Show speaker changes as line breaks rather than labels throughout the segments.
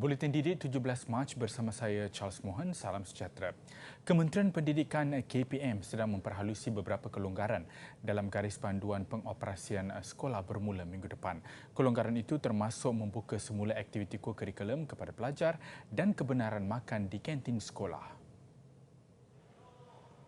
Buletin Didik 17 Mac bersama saya Charles Mohan. Salam sejahtera. Kementerian Pendidikan KPM sedang memperhalusi beberapa kelonggaran dalam garis panduan pengoperasian sekolah bermula minggu depan. Kelonggaran itu termasuk membuka semula aktiviti kurikulum kepada pelajar dan kebenaran makan di kantin sekolah.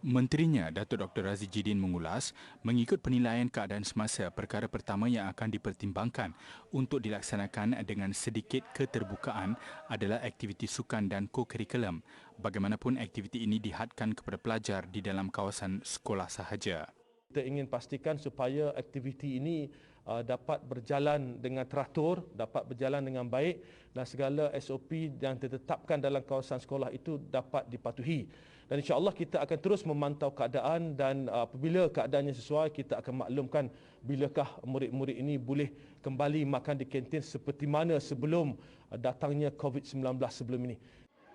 Menterinya, Datuk Dr. Razzie Jidin mengulas, mengikut penilaian keadaan semasa, perkara pertama yang akan dipertimbangkan untuk dilaksanakan dengan sedikit keterbukaan adalah aktiviti sukan dan kokurikulum. Bagaimanapun aktiviti ini dihadkan kepada pelajar di dalam kawasan sekolah sahaja.
Kita ingin pastikan supaya aktiviti ini dapat berjalan dengan teratur, dapat berjalan dengan baik dan segala SOP yang ditetapkan dalam kawasan sekolah itu dapat dipatuhi. Dan insya-Allah kita akan terus memantau keadaan dan apabila keadaannya sesuai, kita akan maklumkan bilakah murid-murid ini boleh kembali makan di kantin seperti mana sebelum datangnya COVID-19 sebelum ini.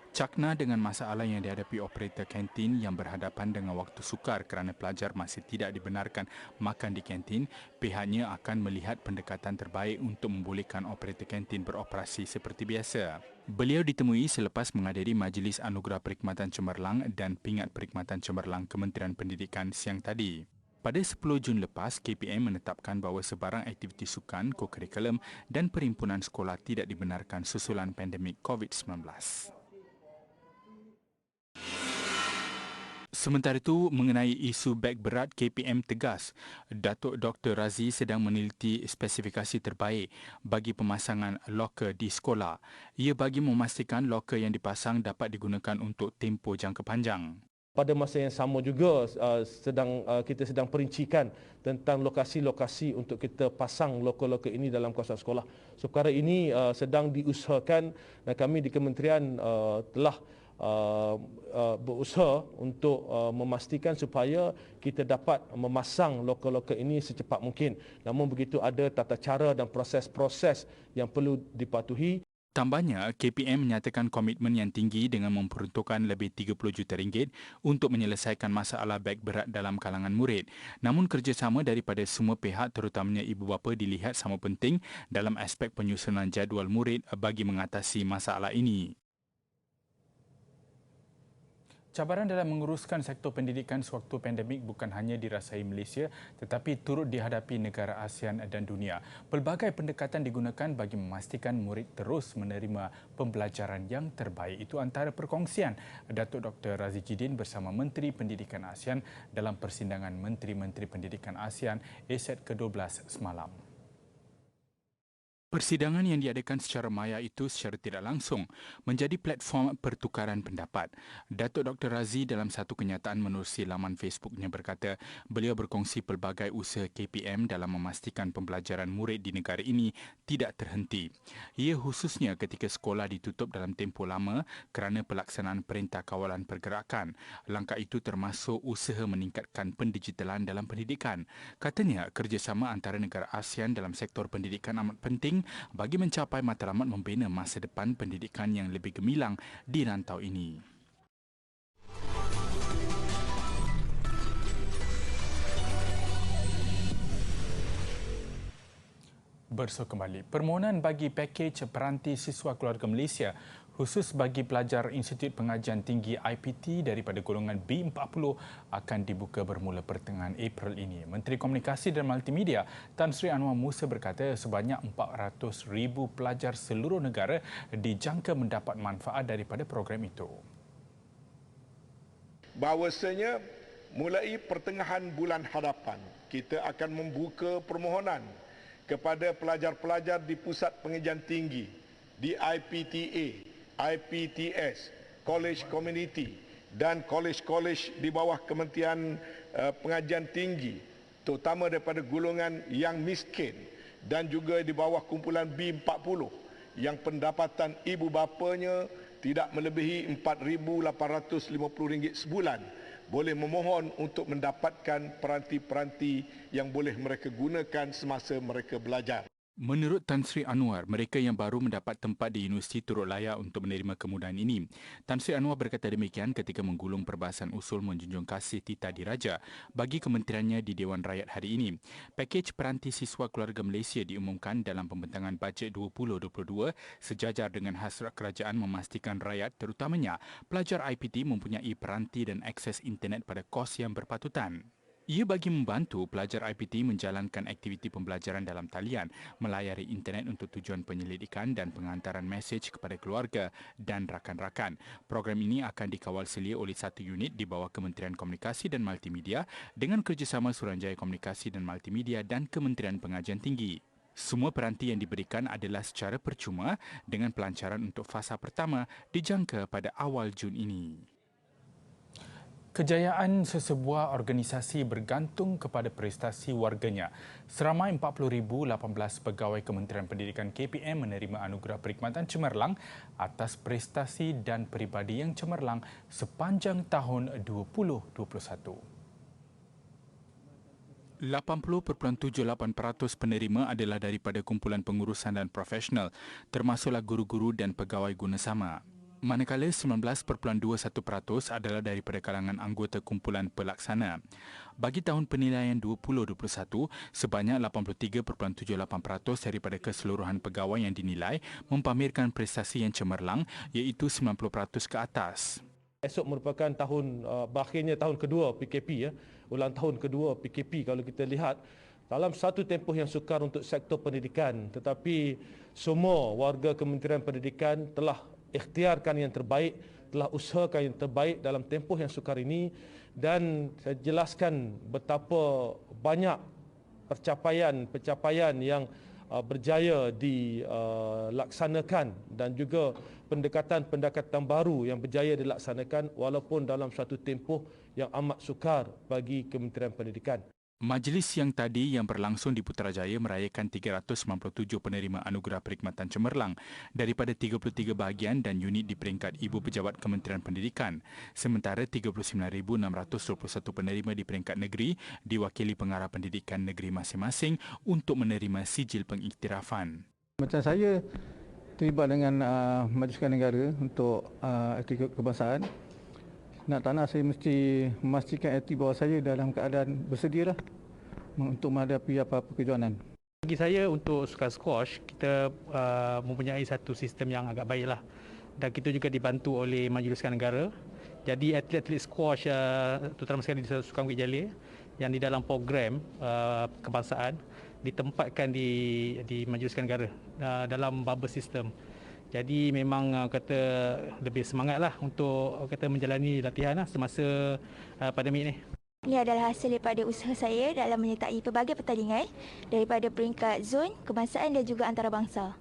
Cakna dengan masalah yang dihadapi operator kantin yang berhadapan dengan waktu sukar kerana pelajar masih tidak dibenarkan makan di kantin, pihaknya akan melihat pendekatan terbaik untuk membolehkan operator kantin beroperasi seperti biasa. Beliau ditemui selepas menghadiri Majlis Anugerah Perkhidmatan Cemerlang dan Pingat Perkhidmatan Cemerlang Kementerian Pendidikan siang tadi. Pada 10 Jun lepas, KPM menetapkan bahawa sebarang aktiviti sukan, kokurikulum dan perhimpunan sekolah tidak dibenarkan susulan pandemik COVID-19. Sementara itu, mengenai isu beg berat, KPM tegas, Datuk Dr. Razzie sedang meneliti spesifikasi terbaik bagi pemasangan loker di sekolah. Ia bagi memastikan loker yang dipasang dapat digunakan untuk tempoh jangka panjang.
Pada masa yang sama juga kita sedang perincikan tentang lokasi-lokasi untuk kita pasang loker-loker ini dalam kawasan sekolah. So, perkara ini sedang diusahakan dan kami di kementerian telah berusaha untuk memastikan supaya kita dapat memasang loker-loker ini secepat mungkin. Namun begitu ada tata cara dan proses-proses yang perlu dipatuhi.
Tambahnya, KPM menyatakan komitmen yang tinggi dengan memperuntukkan lebih 30 juta ringgit untuk menyelesaikan masalah beg berat dalam kalangan murid. Namun kerjasama daripada semua pihak terutamanya ibu bapa dilihat sama penting dalam aspek penyusunan jadual murid bagi mengatasi masalah ini. Cabaran dalam menguruskan sektor pendidikan sewaktu pandemik bukan hanya dirasai Malaysia tetapi turut dihadapi negara ASEAN dan dunia. Pelbagai pendekatan digunakan bagi memastikan murid terus menerima pembelajaran yang terbaik. Itu antara perkongsian Datuk Dr. Razzie Jidin bersama Menteri Pendidikan ASEAN dalam persidangan Menteri-Menteri Pendidikan ASEAN ASEAN ke-12 semalam. Persidangan yang diadakan secara maya itu secara tidak langsung menjadi platform pertukaran pendapat. Datuk Dr. Razzie dalam satu kenyataan menerusi laman Facebooknya berkata, beliau berkongsi pelbagai usaha KPM dalam memastikan pembelajaran murid di negara ini tidak terhenti. Ia khususnya ketika sekolah ditutup dalam tempoh lama kerana pelaksanaan Perintah Kawalan Pergerakan. Langkah itu termasuk usaha meningkatkan pendigitalan dalam pendidikan. Katanya, kerjasama antara negara ASEAN dalam sektor pendidikan amat penting bagi mencapai matlamat membina masa depan pendidikan yang lebih gemilang di rantau ini. Bersua kembali, permohonan bagi pakej peranti siswa keluarga Malaysia khusus bagi pelajar Institut Pengajian Tinggi IPT daripada golongan B40 akan dibuka bermula pertengahan April ini. Menteri Komunikasi dan Multimedia Tan Sri Anwar Musa berkata sebanyak 400,000 pelajar seluruh negara dijangka mendapat manfaat daripada program itu.
Bahawasanya mulai pertengahan bulan hadapan kita akan membuka permohonan kepada pelajar-pelajar di Pusat Pengajian Tinggi, di IPTA, IPTS, College Community dan kolej-kolej di bawah Kementerian Pengajian Tinggi, terutama daripada golongan yang miskin dan juga di bawah kumpulan B40 yang pendapatan ibu bapanya tidak melebihi RM4,850 sebulan, boleh memohon untuk mendapatkan peranti-peranti yang boleh mereka gunakan semasa mereka belajar.
Menurut Tan Sri Anwar, mereka yang baru mendapat tempat di universiti turut layak untuk menerima kemudahan ini. Tan Sri Anwar berkata demikian ketika menggulung perbahasan usul menjunjung kasih Tita Diraja bagi kementeriannya di Dewan Rakyat hari ini. Pakej peranti siswa keluarga Malaysia diumumkan dalam pembentangan bajet 2022 sejajar dengan hasrat kerajaan memastikan rakyat terutamanya pelajar IPT mempunyai peranti dan akses internet pada kos yang berpatutan. Ia bagi membantu pelajar IPT menjalankan aktiviti pembelajaran dalam talian, melayari internet untuk tujuan penyelidikan dan pengantaran mesej kepada keluarga dan rakan-rakan. Program ini akan dikawal selia oleh satu unit di bawah Kementerian Komunikasi dan Multimedia dengan kerjasama Suruhanjaya Komunikasi dan Multimedia dan Kementerian Pengajian Tinggi. Semua peranti yang diberikan adalah secara percuma dengan pelancaran untuk fasa pertama dijangka pada awal Jun ini. Kejayaan sesebuah organisasi bergantung kepada prestasi warganya. Seramai 40,018 pegawai Kementerian Pendidikan KPM menerima anugerah perkhidmatan cemerlang atas prestasi dan peribadi yang cemerlang sepanjang tahun 2021. 80.78% penerima adalah daripada kumpulan pengurusan dan profesional, termasuklah guru-guru dan pegawai gunasama. Manakala 19.21% adalah daripada kalangan anggota kumpulan pelaksana. Bagi tahun penilaian 2021, sebanyak 83.78% daripada keseluruhan pegawai yang dinilai mempamerkan prestasi yang cemerlang iaitu 90% ke atas.
Esok merupakan tahun berakhirnya tahun kedua PKP, ulang tahun kedua PKP kalau kita lihat dalam satu tempoh yang sukar untuk sektor pendidikan, tetapi semua warga Kementerian Pendidikan telah ikhtiarkan yang terbaik, telah usahakan yang terbaik dalam tempoh yang sukar ini, dan saya jelaskan betapa banyak pencapaian yang berjaya dilaksanakan dan juga pendekatan-pendekatan baru yang berjaya dilaksanakan walaupun dalam suatu tempoh yang amat sukar bagi Kementerian Pendidikan.
Majlis yang tadi yang berlangsung di Putrajaya merayakan 397 penerima anugerah perkhidmatan cemerlang daripada 33 bahagian dan unit di peringkat Ibu Pejabat Kementerian Pendidikan. Sementara 39,621 penerima di peringkat negeri diwakili pengarah pendidikan negeri masing-masing untuk menerima sijil pengiktirafan.
Macam saya terlibat dengan Majlis Negara untuk aktiviti kebangsaan. Nak tak nak saya mesti memastikan aktif bahawa saya dalam keadaan bersedialah untuk menghadapi apa-apa kejohanan.
Bagi saya untuk sukan squash, kita mempunyai satu sistem yang agak baiklah. Dan kita juga dibantu oleh Majlis Sukan Negara. Jadi atlet-atlet squash terutama sekali di Sukan Bukit Jalil yang di dalam program kebangsaan ditempatkan di Majlis Sukan Negara dalam bubble system. Jadi memang kata lebih semangatlah untuk kata menjalani latihan semasa pandemik ni.
Ini adalah hasil daripada usaha saya dalam menyertai pelbagai pertandingan daripada peringkat zon, kebangsaan dan juga antarabangsa.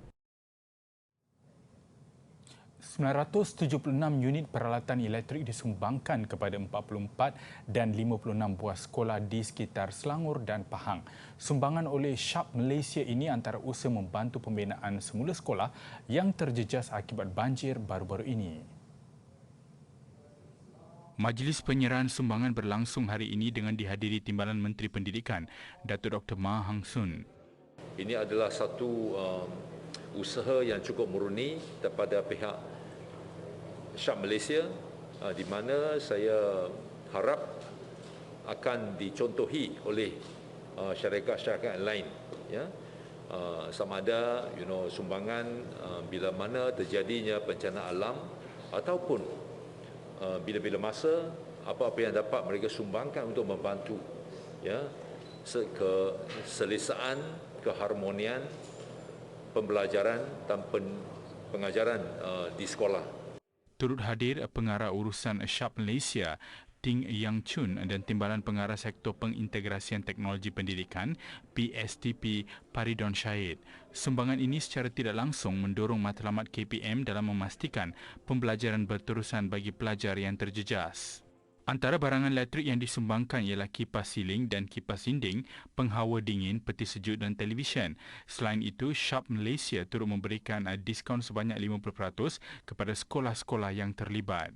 976 unit peralatan elektrik disumbangkan kepada 44 dan 56 buah sekolah di sekitar Selangor dan Pahang. Sumbangan oleh Sharp Malaysia ini antara usaha membantu pembinaan semula sekolah yang terjejas akibat banjir baru-baru ini. Majlis penyerahan sumbangan berlangsung hari ini dengan dihadiri Timbalan Menteri Pendidikan, Datuk Dr. Ma Hang Soon.
Ini adalah satu usaha yang cukup murni daripada pihak Sharp Malaysia, di mana saya harap akan dicontohi oleh syarikat-syarikat lain, ya. Sama ada sumbangan bila mana terjadinya bencana alam ataupun bila-bila masa apa-apa yang dapat mereka sumbangkan untuk membantu, ya, keselesaan, keharmonian pembelajaran dan pengajaran di sekolah.
Turut hadir pengarah urusan Sharp Malaysia, Ting Yang Chun dan Timbalan Pengarah Sektor Pengintegrasian Teknologi Pendidikan, PSTP, Paridon Syahid. Sumbangan ini secara tidak langsung mendorong matlamat KPM dalam memastikan pembelajaran berterusan bagi pelajar yang terjejas. Antara barangan elektrik yang disumbangkan ialah kipas siling dan kipas dinding, penghawa dingin, peti sejuk dan televisyen. Selain itu, Sharp Malaysia turut memberikan diskaun sebanyak 50% kepada sekolah-sekolah yang terlibat.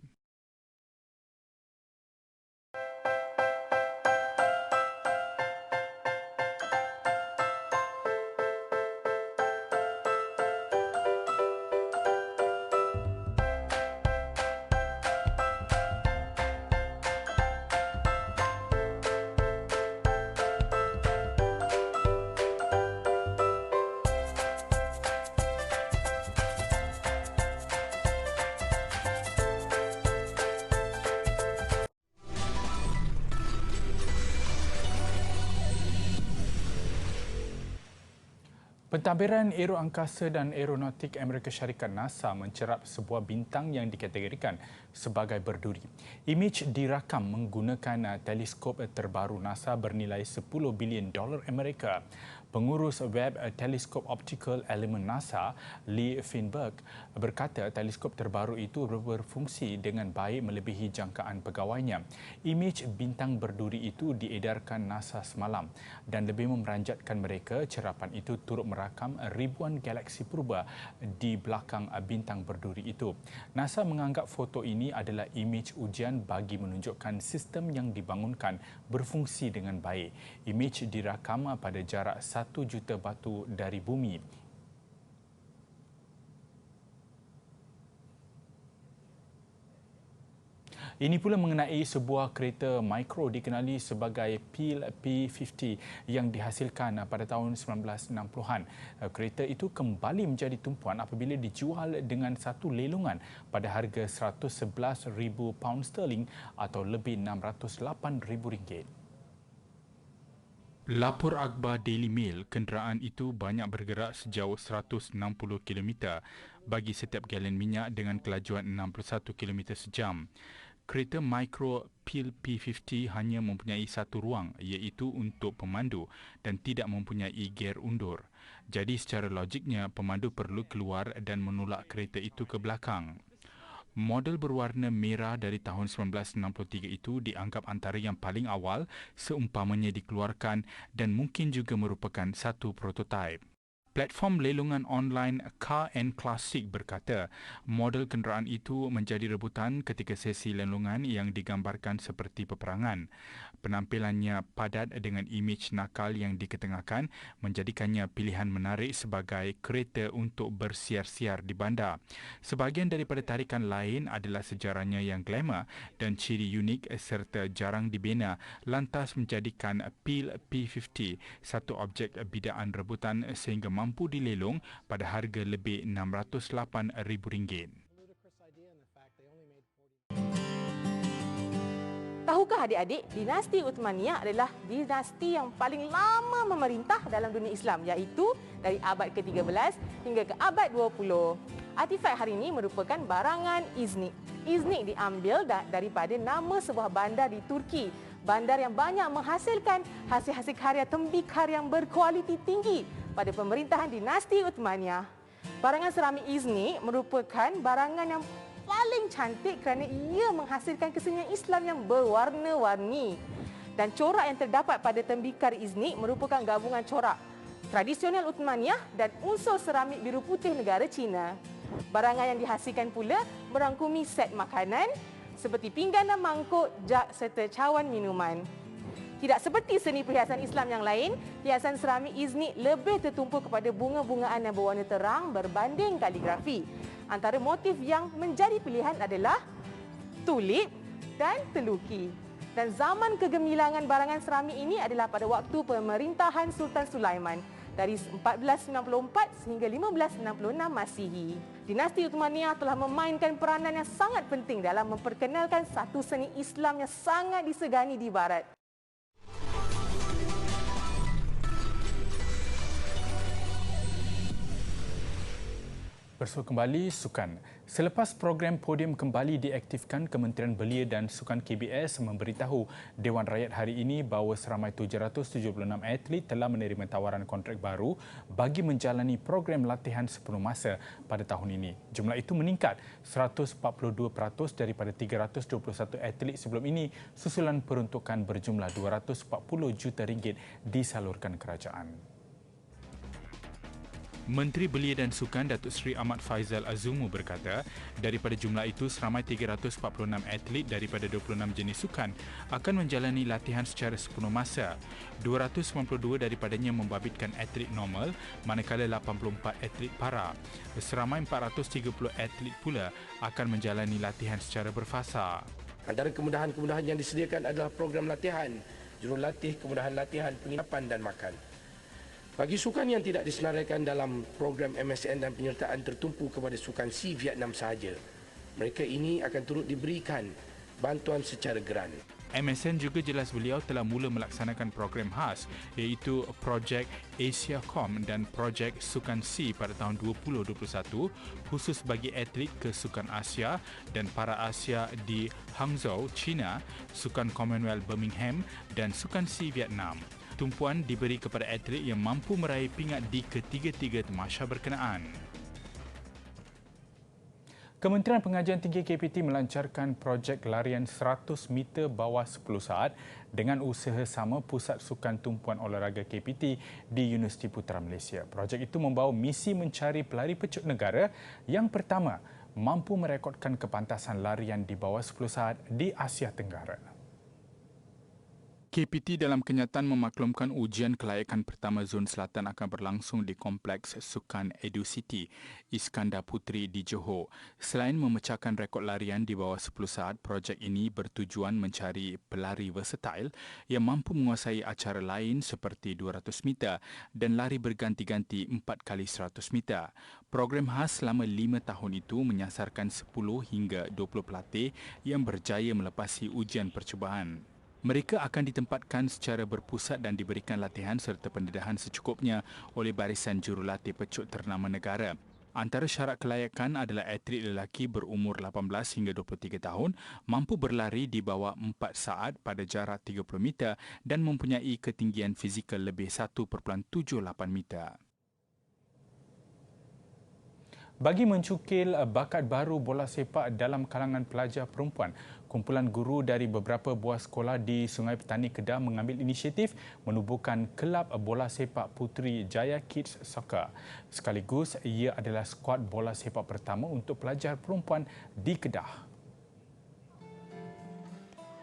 Pentadbiran Aeroangkasa dan Aeronautik Amerika Syarikat NASA mencerap sebuah bintang yang dikategorikan sebagai berduri. Imej dirakam menggunakan teleskop terbaru NASA bernilai $10 bilion Amerika. Pengurus web Teleskop Optical Element NASA, Lee Finberg, berkata teleskop terbaru itu berfungsi dengan baik melebihi jangkaan pegawainya. Imej bintang berduri itu diedarkan NASA semalam dan lebih memeranjatkan mereka. Cerapan itu turut merakam ribuan galaksi purba di belakang bintang berduri itu. NASA menganggap foto ini adalah imej ujian bagi menunjukkan sistem yang dibangunkan berfungsi dengan baik. Imej dirakam pada jarak 1 juta batu dari bumi. Ini pula mengenai sebuah kereta mikro dikenali sebagai Peel P50 yang dihasilkan pada tahun 1960-an. Kereta itu kembali menjadi tumpuan apabila dijual dengan satu lelongan pada harga £111,000 atau lebih RM608,000. Lapor akhbar Daily Mail, kenderaan itu banyak bergerak sejauh 160 km bagi setiap galen minyak dengan kelajuan 61 km sejam. Kereta mikro Peel P50 hanya mempunyai satu ruang iaitu untuk pemandu dan tidak mempunyai gear undur. Jadi secara logiknya pemandu perlu keluar dan menolak kereta itu ke belakang. Model berwarna merah dari tahun 1963 itu dianggap antara yang paling awal seumpamanya dikeluarkan dan mungkin juga merupakan satu prototipe. Platform lelongan online Car and Classic berkata model kenderaan itu menjadi rebutan ketika sesi lelongan yang digambarkan seperti peperangan. Penampilannya padat dengan imej nakal yang diketengahkan menjadikannya pilihan menarik sebagai kereta untuk bersiar-siar di bandar. Sebahagian daripada tarikan lain adalah sejarahnya yang glamour dan ciri unik serta jarang dibina, lantas menjadikan Peel P50 satu objek bidaan rebutan sehingga mampu dilelong pada harga lebih RM608,000.
Tahukah adik-adik, dinasti Uthmaniyah adalah dinasti yang paling lama memerintah dalam dunia Islam, iaitu dari abad ke-13 hingga ke abad 20. Artifak hari ini merupakan barangan Iznik. Iznik diambil daripada nama sebuah bandar di Turki. Bandar yang banyak menghasilkan hasil-hasil karya tembikar yang berkualiti tinggi pada pemerintahan dinasti Uthmaniyah. Barangan seramik Iznik merupakan barangan yang paling cantik kerana ia menghasilkan kesenian Islam yang berwarna-warni. Dan corak yang terdapat pada tembikar Iznik merupakan gabungan corak tradisional Uthmaniyah dan unsur seramik biru putih negara Cina. Barangan yang dihasilkan pula merangkumi set makanan seperti pinggan dan mangkuk, jak serta cawan minuman. Tidak seperti seni perhiasan Islam yang lain, hiasan seramik Iznik lebih tertumpu kepada bunga-bungaan yang berwarna terang berbanding kaligrafi. Antara motif yang menjadi pilihan adalah tulip dan teluki. Dan zaman kegemilangan barangan seramik ini adalah pada waktu pemerintahan Sultan Sulaiman dari 1494 sehingga 1566 Masihi. Dinasti Uthmaniyah telah memainkan peranan yang sangat penting dalam memperkenalkan satu seni Islam yang sangat disegani di Barat.
Bersua kembali sukan. Selepas program podium kembali diaktifkan, Kementerian Belia dan Sukan KBS memberitahu Dewan Rakyat hari ini bahawa seramai 776 atlet telah menerima tawaran kontrak baru bagi menjalani program latihan sepenuh masa pada tahun ini. Jumlah itu meningkat 142% daripada 321 atlet sebelum ini susulan peruntukan berjumlah RM240 juta disalurkan kerajaan. Menteri Belia dan Sukan Datuk Seri Ahmad Faizal Azumu berkata, daripada jumlah itu seramai 346 atlet daripada 26 jenis sukan akan menjalani latihan secara sepenuh masa. 292 daripadanya membabitkan atlet normal, manakala 84 atlet para. Seramai 430 atlet pula akan menjalani latihan secara berfasa.
Antara kemudahan-kemudahan yang disediakan adalah program latihan, jurulatih, kemudahan latihan, penginapan dan makan. Bagi sukan yang tidak disenaraikan dalam program MSN dan penyertaan tertumpu kepada sukan C Vietnam sahaja, mereka ini akan turut diberikan bantuan secara geran.
MSN juga jelas beliau telah mula melaksanakan program khas iaitu Projek Asiacom dan Projek Sukan C pada tahun 2021 khusus bagi atlet ke Sukan Asia dan para Asia di Hangzhou, China, Sukan Commonwealth Birmingham dan Sukan C Vietnam. Tumpuan diberi kepada atlet yang mampu meraih pingat di ketiga-tiga tamasya berkenaan. Kementerian Pengajian Tinggi KPT melancarkan projek larian 100 meter bawah 10 saat dengan usaha sama Pusat Sukan Tumpuan Olahraga KPT di Universiti Putra Malaysia. Projek itu membawa misi mencari pelari pecut negara yang pertama mampu merekodkan kepantasan larian di bawah 10 saat di Asia Tenggara. KPT dalam kenyataan memaklumkan ujian kelayakan pertama Zon Selatan akan berlangsung di Kompleks Sukan EduCity Iskandar Puteri di Johor. Selain memecahkan rekod larian di bawah 10 saat, projek ini bertujuan mencari pelari versatile yang mampu menguasai acara lain seperti 200 meter dan lari berganti-ganti 4 kali 100 meter. Program khas selama 5 tahun itu menyasarkan 10 hingga 20 pelatih yang berjaya melepasi ujian percubaan. Mereka akan ditempatkan secara berpusat dan diberikan latihan serta pendedahan secukupnya oleh barisan jurulatih pecut ternama negara. Antara syarat kelayakan adalah atlet lelaki berumur 18 hingga 23 tahun mampu berlari di bawah 4 saat pada jarak 30 meter dan mempunyai ketinggian fizikal lebih 1.78 meter. Bagi mencukil bakat baru bola sepak dalam kalangan pelajar perempuan, kumpulan guru dari beberapa buah sekolah di Sungai Petani Kedah mengambil inisiatif menubuhkan kelab bola sepak Puteri Jaya Kids Soccer. Sekaligus, ia adalah skuad bola sepak pertama untuk pelajar perempuan di Kedah.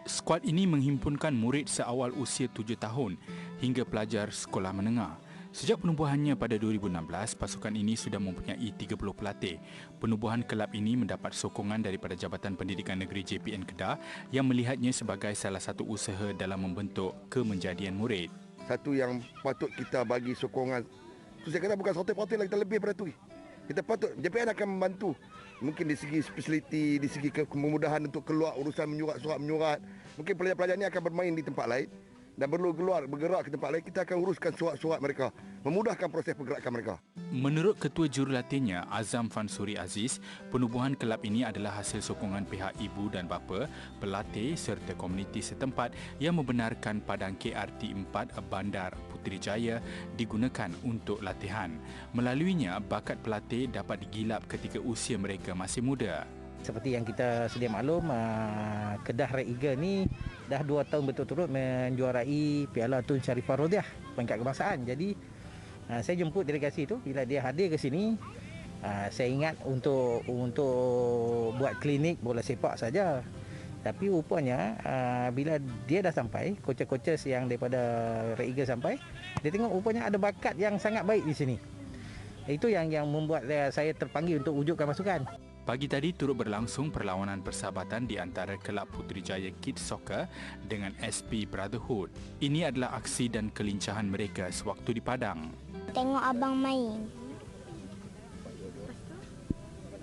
Skuad ini menghimpunkan murid seawal usia 7 tahun hingga pelajar sekolah menengah. Sejak penubuhannya pada 2016, pasukan ini sudah mempunyai 30 pelatih. Penubuhan kelab ini mendapat sokongan daripada Jabatan Pendidikan Negeri JPN Kedah yang melihatnya sebagai salah satu usaha dalam membentuk kemenjadian murid.
Satu yang patut kita bagi sokongan, itu saya kata bukan 100% lagi, kita lebih pada itu. Kita patut, JPN akan membantu. Mungkin di segi spesialiti, di segi kemudahan untuk keluar urusan surat menyurat. Mungkin pelajar-pelajar ini akan bermain di tempat lain. Dan perlu bergerak ke tempat lain, kita akan uruskan surat-surat mereka, memudahkan proses pergerakan mereka.
Menurut Ketua Jurulatihnya, Azam Fansuri Aziz, penubuhan kelab ini adalah hasil sokongan pihak ibu dan bapa, pelatih serta komuniti setempat yang membenarkan padang KRT 4 Bandar Putrajaya digunakan untuk latihan. Melaluinya, bakat pelatih dapat digilap ketika usia mereka masih muda.
Seperti yang kita sedia maklum, Kedah Red Eagle ni dah 2 tahun berturut-turut menjuarai Piala Tun Sharifah Rodiah peringkat kebangsaan. Jadi saya jemput delegasi itu bila dia hadir ke sini. Saya ingat untuk buat klinik bola sepak saja. Tapi rupanya bila dia dah sampai, coaches-coaches yang daripada Red Eagle sampai, dia tengok rupanya ada bakat yang sangat baik di sini. Itu yang membuat saya terpanggil untuk wujudkan masukan.
Pagi tadi turut berlangsung perlawanan persahabatan di antara kelab Putrajaya Kids Soccer dengan SP Brotherhood. Ini adalah aksi dan kelincahan mereka sewaktu di padang.
Tengok abang main.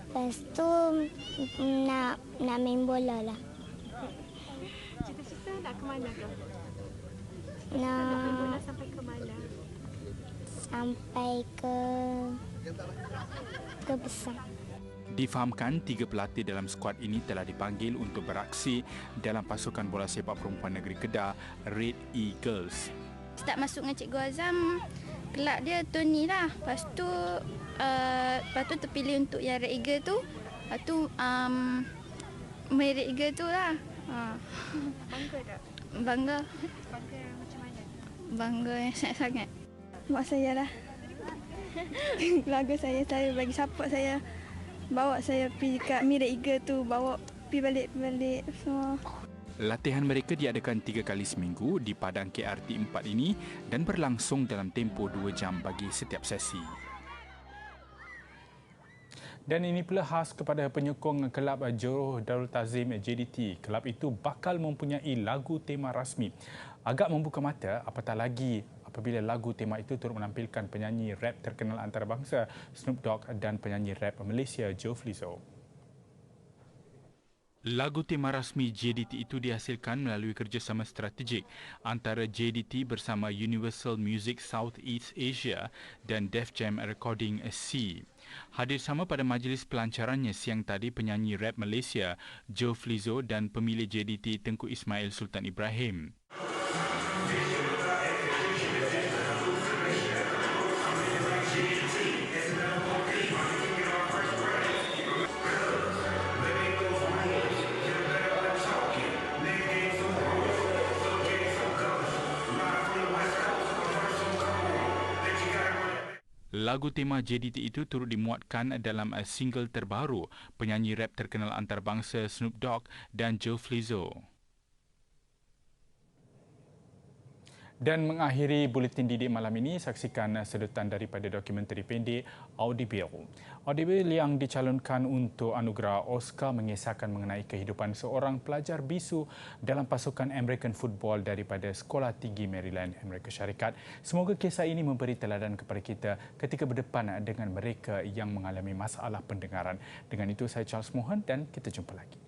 Lepas tu nak main bola lah.
Cita-cita nak ke mana tu?
Nak
main bola sampai ke mana?
Sampai ke besar.
Difahamkan 3 pelatih dalam skuad ini telah dipanggil untuk beraksi dalam pasukan bola sepak perempuan negeri Kedah, Red Eagles.
Start masuk dengan Cikgu Azam, kelab dia Tony lah. Lepas tu terpilih untuk yang Red Eagle tu. Lepas tu main Red Eagle tu lah.
Bangga tak?
Bangga.
Bangga macam mana?
Bangga yang sangat-sangat. Mak saya lah. Keluarga saya bagi support saya. Bawa saya pergi kat Red Eagle tu, bawa pergi balik semua.
Latihan mereka diadakan 3 kali seminggu di padang KRT 4 ini dan berlangsung dalam tempoh 2 jam bagi setiap sesi. Dan ini pula khas kepada penyokong kelab Johor Darul Ta'zim JDT. Kelab itu bakal mempunyai lagu tema rasmi. Agak membuka mata apatah lagi apabila lagu tema itu turut menampilkan penyanyi rap terkenal antarabangsa Snoop Dogg dan penyanyi rap Malaysia Joe Flizzo. Lagu tema rasmi JDT itu dihasilkan melalui kerjasama strategik antara JDT bersama Universal Music Southeast Asia dan Def Jam Recording C. Hadir sama pada majlis pelancarannya siang tadi penyanyi rap Malaysia Joe Flizzo dan pemilik JDT Tengku Ismail Sultan Ibrahim. Lagu tema JDT itu turut dimuatkan dalam single terbaru penyanyi rap terkenal antarabangsa Snoop Dogg dan Joe Flizzo. Dan mengakhiri buletin didik malam ini, saksikan sedutan daripada dokumentari pendek Audible. Audible yang dicalonkan untuk anugerah Oscar mengisahkan mengenai kehidupan seorang pelajar bisu dalam pasukan American Football daripada Sekolah Tinggi Maryland, Amerika Syarikat. Semoga kisah ini memberi teladan kepada kita ketika berdepan dengan mereka yang mengalami masalah pendengaran. Dengan itu, saya Charles Mohan dan kita jumpa lagi.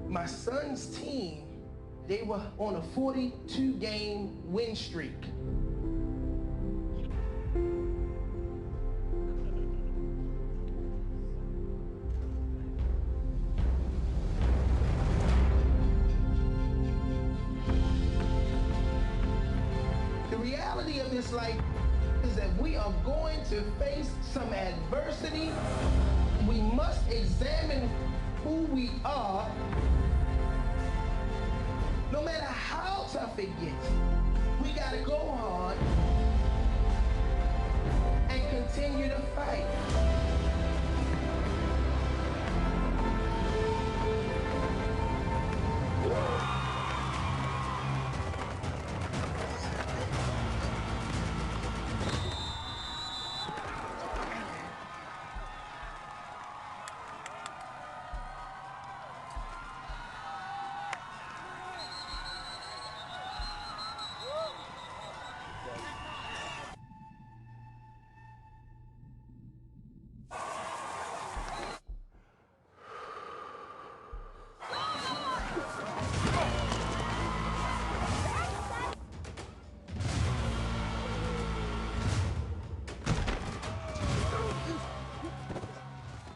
My son's team, they were on a 42-game win streak. The reality of this life is that we are going to face some adversity. We must examine who we are. No matter how tough it gets, we gotta go hard and continue to fight.